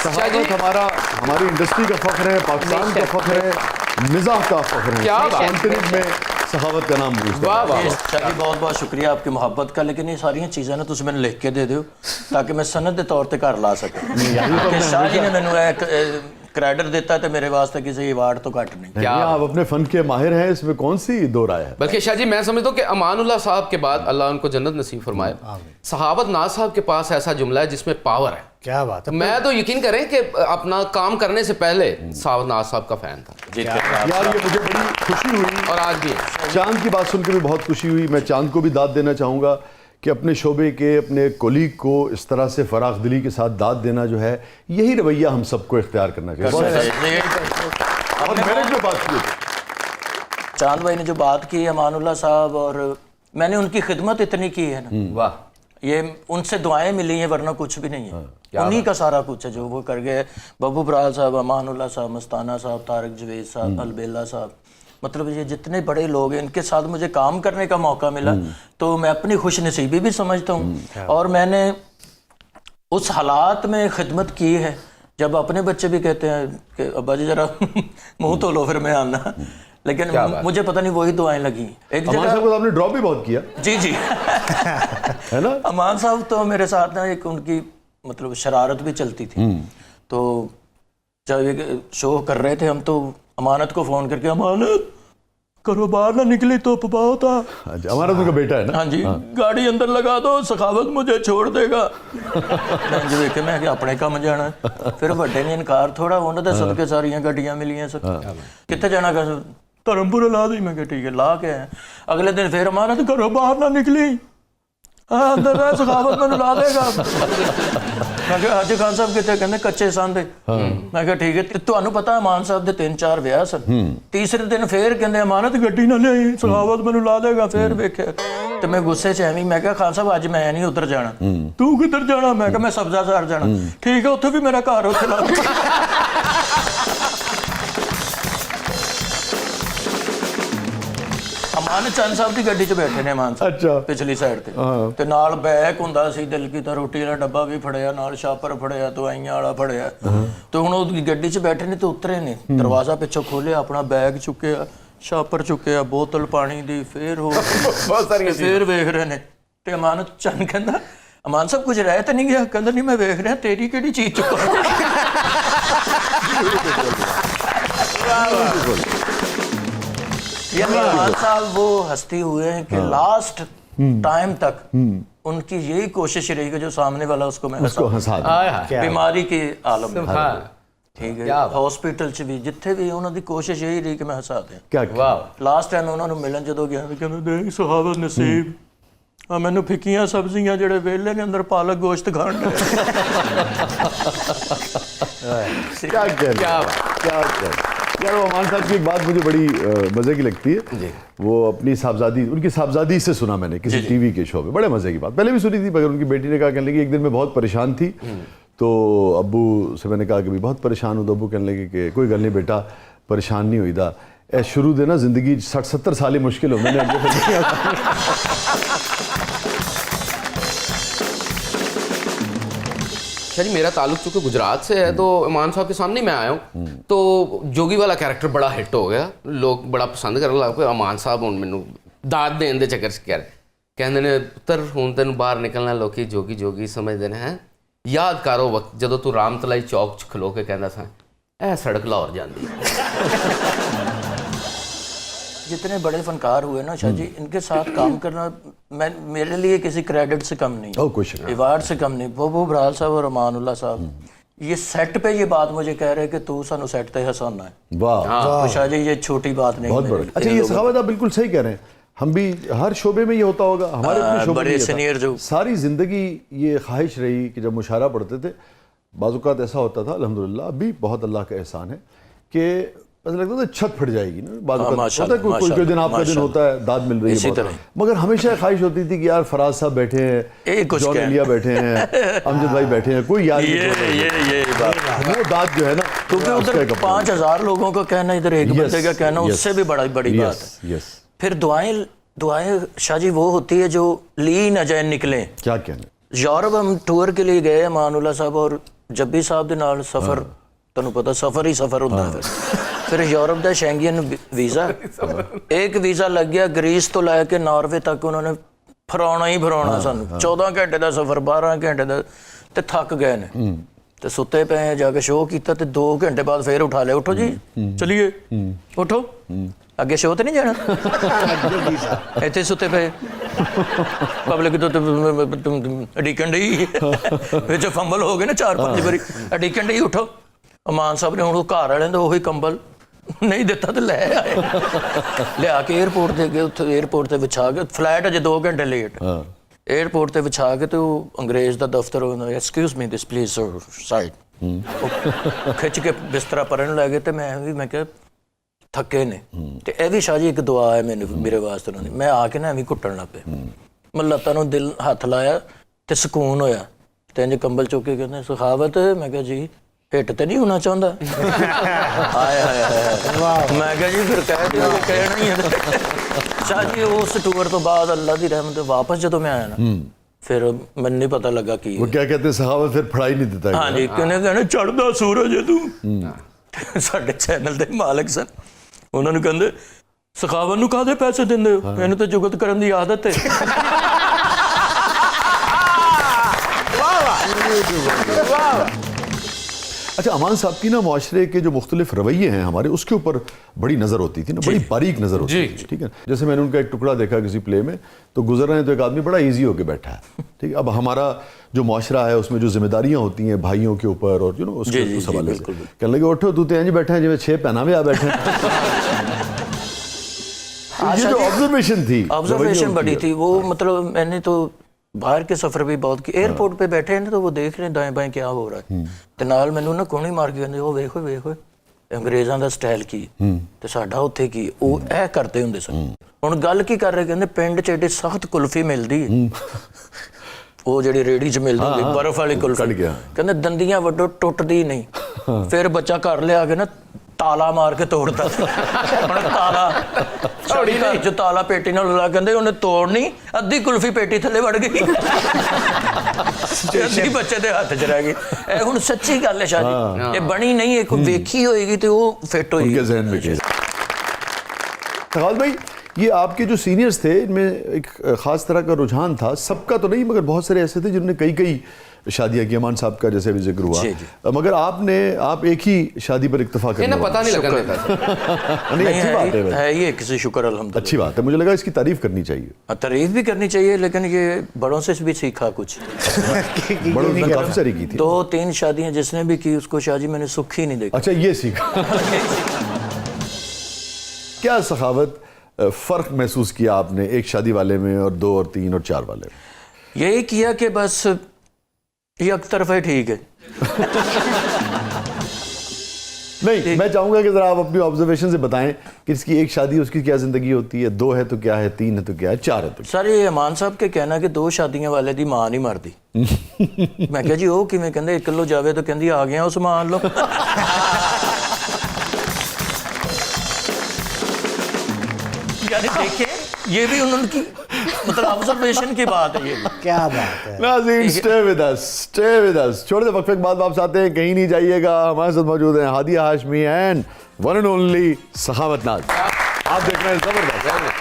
सहाबत हमारा हमारी इंडस्ट्री का फख्र है, पाकिस्तान का फख्र है, मिजाह का फख्र है। क्या बात। कॉन्टिनेंट में सहाबत का नाम गूंजता है। वाह वाह। शाह जी बहुत बहुत शुक्रिया आपकी मोहब्बत का, लेकिन ये सारियां चीज़ां ना तुम मैंने लिख के दे दो ताकि मैं सनद के तौर पर घर ला सका कि शाह जी ने मैंने एक क्रेडिट देता है तो मेरे वास्ते किसी अवार्ड तो घट नहीं। क्या आप अपने फन के माहिर हैं, इसमें कौन सी दो राय है। बल्कि शाह जी मैं समझता हूँ कि अमानुल्लाह साहब के बाद अल्लाह उनको जन्नत नसीब फरमाए, सहाबत नाज साहब के पास ऐसा जुमला है जिसमें पावर है। क्या बात है। मैं तो यकीन करें कि अपना काम करने से पहले सहाबत नाज साहब का फैन था यार ये मुझे बड़ी खुशी हुई और आज भी है। चांद की बात सुनकर भी बहुत खुशी हुई। मैं चांद को भी दाद देना चाहूँगा कि अपने शोबे के अपने कोलीग को इस तरह से फराख दिली के साथ दाद देना जो है, यही रवैया हम सबको इख्तियार करना चाहिए। और मेरे जो बात की चांद भाई ने जो बात की अमानुल्लाह साहब, और मैंने उनकी खिदमत इतनी की है ना, वाह, ये उनसे दुआएं मिली हैं वरना कुछ भी नहीं है। उन्हीं का सारा कुछ है जो वो कर गए। बब्बू बराल साहब, अमानुल्लाह साहब, मस्ताना साहब, तारक जवेद साहब, अलबेला साहब, मतलब ये जितने बड़े लोग हैं इनके साथ मुझे काम करने का मौका मिला तो मैं अपनी खुश नसीबी भी समझता हूँ। और मैंने उस हालात में खिदमत की है जब अपने बच्चे भी कहते हैं कि अब्बा जी जरा मुंह तो लो फिर मैं आना, लेकिन मुझे पता नहीं वही दुआएं लगी। एक अमान साहब को आपने ड्रॉप भी बहुत किया। जी जी है ना। अमान साहब तो मेरे साथ ना एक उनकी मतलब शरारत भी चलती थी। तो जब एक शो कर रहे थे हम तो अमानत को फोन करके, अमानत करो बाहर ना निकली तो पपाओ था। हमारा उनका बेटा है ना। हाँ जी, गाड़ी अंदर लगा दो, सखावत मुझे छोड़ देगा। मैं देखे मैं अपने काम जाना। फिर बड़े ने इनकार थोड़ा उन्होंने सदके सारियां गड्डियां मिलियां सब। कितने जाना कर धर्मपुर ला दी। मैं ठीक है ला के आए। अगले दिन फिर अमानत करो बाहर ना निकली, हाँ अंदर रह सखावत मैंने ला देगा। मैं कहा हाजी खान साहब कितने, कहते कच्चे सांदे। मैं कहा ठीक है। ਤੁਹਾਨੂੰ ਪਤਾ ਅਮਾਨ ਸਾਹਿਬ ਦੇ 3-4 ਵਿਆਹ ਸਨ। ਤੀਸਰੇ ਦਿਨ ਫੇਰ ਕਹਿੰਦੇ ਅਮਾਨਤ ਗੱਡੀ ਨਾ ਲਿਆਈ, ਸਖਾਵਤ ਮੈਨੂੰ ਲਾ ਦੇਗਾ। ਫੇਰ ਵੇਖਿਆ ਤੇ ਮੈਂ ਗੁੱਸੇ 'ਚ ਐਵੇਂ ਮੈਂ ਕਿਹਾ ਖਾਨ ਸਾਹਿਬ ਅੱਜ ਮੈਂ ਨਹੀਂ ਉੱਧਰ ਜਾਣਾ। ਤੂੰ ਕਿੱਧਰ ਜਾਣਾ? ਮੈਂ ਕਿਹਾ ਮੈਂ ਸਬਜ਼ਾ-ਜ਼ਾਰ ਜਾਣਾ। ਠੀਕ ਹੈ ਉੱਥੇ ਵੀ ਮੇਰਾ ਘਰ ਉੱਥੇ ਲਾ ਦੇ। ਅਮਾਨ ਚੰਦ ਸਾਹਿਬ ਦੀ ਗੱਡੀ 'ਚ ਬੈਠੇ ਨੇ ਅਮਾਨ ਸਾਹਿਬ। ਅੱਛਾ। ਪਿਛਲੀ ਸਾਈਡ ਤੇ ਨਾਲ ਬੈਗ ਹੁੰਦਾ ਸੀ ਦਿਲ ਕੀ ਤਾਂ ਰੋਟੀ ਵਾਲਾ ਡੱਬਾ ਵੀ ਫੜਿਆ, ਨਾਲ ਸ਼ਾਪਰ ਫੜਿਆ, ਦਵਾਈਆਂ ਵਾਲਾ ਫੜਿਆ। ਤੇ ਹੁਣ ਉਹ ਗੱਡੀ 'ਚ ਬੈਠੇ ਨੇ ਤੇ ਉਤਰੇ ਨੇ, ਦਰਵਾਜ਼ਾ ਪਿੱਛੋਂ ਖੋਲਿਆ, ਆਪਣਾ ਬੈਗ ਚੁੱਕਿਆ, ਸ਼ਾਪਰ ਚੁੱਕਿਆ, ਬੋਤਲ ਪਾਣੀ ਦੀ, ਫੇਰ ਹੋ ਫੇਰ ਵੇਖ ਰਹੇ ਨੇ। ਤੇ ਅਮਾਨ ਚੰਦ ਕਹਿੰਦਾ ਅਮਾਨ ਸਾਹਿਬ ਕੁਝ ਰਹਿ ਤਾਂ ਨਹੀਂ ਗਿਆ? ਕਹਿੰਦਾ ਨਹੀਂ ਮੈਂ ਵੇਖ ਰਿਹਾ ਤੇਰੀ ਕਿਹੜੀ ਚੀਜ਼ ਚੁੱਕਾ। अमान साहब वो हस्ती हुए हैं कि लास्ट टाइम तक उनकी यही कोशिश रही कि जो सामने वाला उसको मैं हंसा दूं। बीमारी के आलम में ठीक है हॉस्पिटल च भी जिथे भी उन्होंने कोशिश यही रही कि मैं हंसा दें। क्या लास्ट टाइम उन्होंने मिलन जो गया कहते देख सुहावत नसीब मैनू फिक्कियां सब्जियां जेड़े वेले ने अंदर पालक गोश्त खाण। यार वो अमान साहब की एक बात मुझे बड़ी मज़े की लगती है। वो अपनी साहबजादी, उनकी साहबजादी से सुना मैंने किसी टीवी के शो में, बड़े मज़े की बात पहले भी सुनी थी, मगर उनकी बेटी ने कहा, कहने लगी एक दिन मैं बहुत परेशान थी तो अब्बू से मैंने कहा कि भाई बहुत परेशान हूँ। तो अब्बू कहने लगे कि कोई गल नहीं बेटा परेशान नहीं हुई था, ए शुरू देना ज़िंदगी 60-70 साल ही मुश्किल हो। मैंने शाह जी मेरा ताल्लुक चूँकि गुजरात से है तो इमाम साहब के सामने मैं आया हूँ तो जोगी वाला कैरेक्टर बड़ा हिट हो गया, लोग बड़ा पसंद करने लग पए। अमान साहब हुण मैनू दाद देण दे चक्कर च कहंदे ने पुत्तर हुण तैनूं बाहर निकलना लोकी जोगी जोगी समझदे ने। हैं याद करो वक्त जदों तू रामतलाई चौक च खलो के कहंदा सा ए सड़क लाहौर जांदी। जितने बड़े फनकार हुए ना शाह जी, इनके साथ काम करना मेरे लिए किसी क्रेडिट से कम नहीं, अवार्ड से कम नहीं। बब्बू बराल साहब और अमानुल्लाह साहब ये सेट पे ये बात मुझे कह रहे हैं कि तू सानू सेट पे हंसाना है। वाह तो शाह जी ये छोटी बात नहीं। बहुत बड़ी। अच्छा ये सखावत आप बिल्कुल सही कह रहे हैं, हम भी हर शोबे में ये होता होगा, हमारे अपने शोबे बड़े सीनियर जो सारी जिंदगी ये ख्वाहिश रही कि जब मुशायरा पढ़ते थे बाज़-औक़ात ऐसा होता था, अल्हम्दुलिल्लाह अभी बहुत अल्लाह का एहसान है कि ऐसा लगता था छत फट जाएगी ना। बाज़-औक़ात कोई दिन आपका दिन होता है, दाद मिल रही है, मगर हमेशा ख्वाहिश होती थी कि यार फराज साहब बैठे हैं, जॉन एलिया बैठे हैं, अमजद भाई बैठे हैं, कोई यार ये वो दाद जो है ना, क्योंकि उधर 5000 लोगों का कहना, इधर एक बंदे का कहना, उससे भी बड़ी बात है। फिर दुआएं शाह जी वो होती है जो ली न जाए निकले। क्या कहना। यूरोप हम टूर के लिए गए अमानुल्लाह साहब और ਜੱਬੀ ਸਾਹਿਬ ਦੇ ਨਾਲ ਸਫ਼ਰ, ਤੁਹਾਨੂੰ ਪਤਾ ਸਫ਼ਰ ਹੀ ਸਫ਼ਰ ਹੁੰਦਾ ਫਿਰ ਯੂਰਪ ਦਾ ਸ਼ੈਂਗੀਅਨ ਵੀਜ਼ਾ, ਇੱਕ ਵੀਜ਼ਾ ਲੱਗ ਗਿਆ ਗ੍ਰੀਸ ਤੋਂ ਲੈ ਕੇ ਨਾਰਵੇ ਤੱਕ, ਉਹਨਾਂ ਨੇ ਫਰਾਉਣਾ ਹੀ ਫਰਾਉਣਾ ਸਾਨੂੰ। 14 ਘੰਟੇ ਦਾ ਸਫ਼ਰ, 12 ਘੰਟੇ ਦਾ, ਤੇ ਥੱਕ ਗਏ ਨੇ ਤੇ ਸੁੱਤੇ ਪਏ, ਜਾ ਕੇ ਸ਼ੋਅ ਕੀਤਾ ਤੇ 2 ਘੰਟੇ ਬਾਅਦ ਫੇਰ ਉਠਾ ਲਿਆ, ਉੱਠੋ ਜੀ ਚਲੀਏ, ਉੱਠੋ ਅੱਗੇ ਸ਼ੋਅ ਤੇ ਨਹੀਂ ਜਾਣਾ, ਇੱਥੇ ਸੁੱਤੇ ਪਏ, ਪਬਲਿਕ ਤੋਂ ਅਡੀਕਣ ਡਈ ਵਿੱਚ ਫੰਬਲ ਹੋ ਗਏ ਨਾ 4-5 ਵਾਰੀ, ਅਡੀਕਣ ਡਈ, ਉੱਠੋ। ਅਮਾਨ ਸਾਹਿਬ ਨੇ ਹੁਣ ਉਹ ਘਰ ਵਾਲਿਆਂ ਦਾ ਉਹੀ ਕੰਬਲ ਨਹੀਂ ਦਿੱਤਾ ਤੇ ਲੈ ਆਏ, ਲਿਆ ਕੇ 에ਅਰਪੋਰਟ ਤੇ ਗਏ, ਉੱਥੇ 에ਅਰਪੋਰਟ ਤੇ ਵਿਛਾ ਕੇ, ਫਲਾਈਟ ਅਜੇ 2 ਘੰਟੇ ਲੇਟ, 에ਅਰਪੋਰਟ ਤੇ ਵਿਛਾ ਕੇ ਤੇ ਉਹ ਅੰਗਰੇਜ਼ ਦਾ ਦਫ਼ਤਰ ਹੁੰਦਾ, excuse me this please sir side, ਖਿੱਚ ਕੇ ਬਿਸਤਰਾ ਪਰਨ ਲੱਗੇ ਤੇ ਮੈਂ ਕਿਹਾ ਥੱਕੇ ਨੇ, ਤੇ ਇਹ ਵੀ ਸ਼ਾਹ ਜੀ ਇੱਕ ਦੁਆ ਹੈ ਮੈਨੂੰ, ਮੇਰੇ ਵਾਸਤੇ ਉਹਨਾਂ ਨੇ, ਮੈਂ ਆ ਕੇ ਨਾ ਐਵੇਂ ਘੁੱਟਣ ਲੱਗ ਪਿਆ, ਮੈਂ ਲੱਤਾਂ ਨੂੰ ਦਿਲ ਹੱਥ ਲਾਇਆ ਤੇ ਸਕੂਨ ਹੋਇਆ, ਤੇ ਇੰਝ ਕੰਬਲ ਚੁੱਕ ਕੇ ਕਹਿੰਦੇ ਸਖਾਵਤ, ਮੈਂ ਕਿਹਾ ਜੀ ਹਿੱਟ ਤੇ ਨਹੀਂ ਹੋਣਾ ਚਾਹੁੰਦਾ, ਆਏ ਹਾਏ ਹਾਏ, ਮੈਂ ਕਿਹਾ ਜੀ ਫਿਰ ਕਹਿ ਦਿਓ, ਕਹਿਣਾ ਹੀ ਹੈ ਸ਼ਾਹ ਜੀ। ਉਸ ਟੂਰ ਤੋਂ ਬਾਅਦ ਅੱਲਾ ਦੀ ਰਹਿਮਤ ਵਾਪਸ ਜਦੋਂ ਮੈਂ ਆਇਆ ਨਾ, ਫਿਰ ਮੈਨੂੰ ਨਹੀਂ ਪਤਾ ਲੱਗਾ ਕੀ वो क्या कहते हैं सखावत फिर फड़ाई नहीं देता है। ਹਾਂਜੀ, ਕਿਹਨੇ ਕਹਿੰਦੇ ਚੜ੍ਹਦਾ ਸੂਰਜ ਹੈ ਤੂੰ। ਸਾਡੇ ਚੈਨਲ ਦੇ ਮਾਲਕ ਸਨ, ਉਹਨਾਂ ਨੂੰ ਕਹਿੰਦੇ ਸਖਾਵਤ ਨੂੰ ਕਾਹਦੇ ਪੈਸੇ ਦਿੰਦੇ ਹੋ, ਇਹਨੂੰ ਤਾਂ ਜੁਗਤ ਕਰਨ ਦੀ ਆਦਤ ਹੈ। अच्छा, अमान साहब की ना माशरे के जो मुख्तलिफ रवैये हैं हमारे, उसके ऊपर बड़ी नज़र होती थी ना, बड़ी बारीक नज़र होती थी, ठीक है। जैसे मैंने उनका एक टुकड़ा देखा किसी प्ले में, तो गुजर रहे हैं तो एक आदमी बड़ा इजी होकर बैठा है, ठीक है। अब हमारा जो माशरा है उसमें जो जिम्मेदारियाँ होती हैं भाइयों के ऊपर और उसके उस हवाले से कहने लगे उठो तू तो इंज बैठे हैं जिवें 6 पहना में आ बैठे हैं। ये जो ऑब्जर्वेशन थी, ऑब्जर्वेशन बड़ी थी वो, मतलब मैंने तो बाहर के सफर भी बहुत की, एयरपोर्ट पे बैठे हैं तो वो देख रहे हैं दाएं बाएं क्या हो रहा है, ਤੇ ਨਾਲ ਮੈਨੂੰ ਨਾ ਕੋਣੀ ਮਾਰ ਕੇ ਕਹਿੰਦੇ ਉਹ ਵੇਖੋ ਵੇਖੋ ਅੰਗਰੇਜ਼ਾਂ ਦਾ ਸਟਾਈਲ ਕੀ ਤੇ ਸਾਡਾ ਉੱਥੇ ਕੀ, ਉਹ ਇਹ ਕਰਦੇ ਹੁੰਦੇ ਸਨ। ਹੁਣ ਗੱਲ ਕੀ ਕਰ ਰਹੇ, ਕਹਿੰਦੇ ਪਿੰਡ 'ਚ ਏਡੀ ਸਖਤ ਕੁਲਫੀ ਮਿਲਦੀ ਹੈ, ਉਹ ਜਿਹੜੀ ਰੇੜੀ 'ਚ ਮਿਲਦੀ ਹੁੰਦੀ ਬਰਫ਼ ਵਾਲੀ ਕੁਲਫੀ, ਕਹਿੰਦੇ ਦੰਦੀਆਂ ਵੱਡੋ ਟੁੱਟਦੀ ਨਹੀਂ, ਫਿਰ ਬੱਚਾ ਘਰ ਲਿਆ ਕੇ ਨਾ ਤਾਲਾ ਮਾਰ ਕੇ ਤੋੜਦਾ, ਹੁਣ ਤਾਲਾ ਛੜੀ ਘਰ 'ਚ ਤਾਲਾ ਪੇਟੀ ਨਾਲ ਲਾ, ਕਹਿੰਦੇ ਉਹਨੇ ਤੋੜਨੀ, ਅੱਧੀ ਕੁਲਫੀ ਪੇਟੀ ਥੱਲੇ ਵੜ ਗਈ, ਅੱਧੀ ਬੱਚੇ ਦੇ ਹੱਥ 'ਚ ਰਹਿ ਗਈ। ਇਹ ਹੁਣ ਸੱਚੀ ਗੱਲ ਹੈ ਸ਼ਾਹ ਜੀ, ਇਹ ਬਣੀ ਨਹੀਂ, ਇੱਕ ਵੇਖੀ ਹੋਏਗੀ ਤੇ ਉਹ ਫਿੱਟ ਹੋਏਗੀ। सखावत भाई, ये आपके जो सीनियर्स थे इनमें एक ख़ास तरह का रुझान था, सबका तो नहीं मगर बहुत सारे ऐसे थे जिन्होंने कई शादियां की, अमान साहब का जैसे भी जिक्र हुआ, मगर आप एक ही शादी पर इक्तफा करने वाले, पता नहीं लगा देता। नहीं, अच्छी बात है ये किसी शुक्र अल्हम्दुलिल्लाह, अच्छी बात है, मुझे लगा इसकी तारीफ करनी चाहिए। तारीफ भी करनी चाहिए, लेकिन ये बड़ों से भी सीखा कुछ। बड़ों ने काफी सारी की थी, 2-3 शादियां जिसने भी की उसको शाह जी मैंने सुख ही नहीं देखा। अच्छा, ये सीखा। क्या सखावत फ़र्क महसूस किया आपने एक शादी वाले में और 2 और 3 और 4 वाले में? यही किया कि बस एक तरफा ही ठीक है। नहीं, मैं चाहूँगा कि ज़रा आप अपनी ऑब्जर्वेशन से बताएं कि इसकी एक शादी उसकी क्या ज़िंदगी होती है, 2 है तो क्या है, 3 है तो क्या है, 4 है तो क्या? सर ये अमान साहब के कहना कि 2 शादियां वाले दी मां नहीं मरदी। मैं कहा जी वो किवें, कहंदे एक किलो जावे तो कहंदी आ गया उस मान लो। यानी देखिए ये भी उनकी मतलब ऑब्जर्वेशन की बात है, ये क्या बात है। नाज़रीन, स्टे विद अस। छोड़ दे, वक्फे के बाद वापस आते हैं, कहीं नहीं जाइएगा। हमारे साथ मौजूद हैं Hadia Hashmi and one and only Sakhawat Naz. आप देख रहे हैं ज़बरदस्त।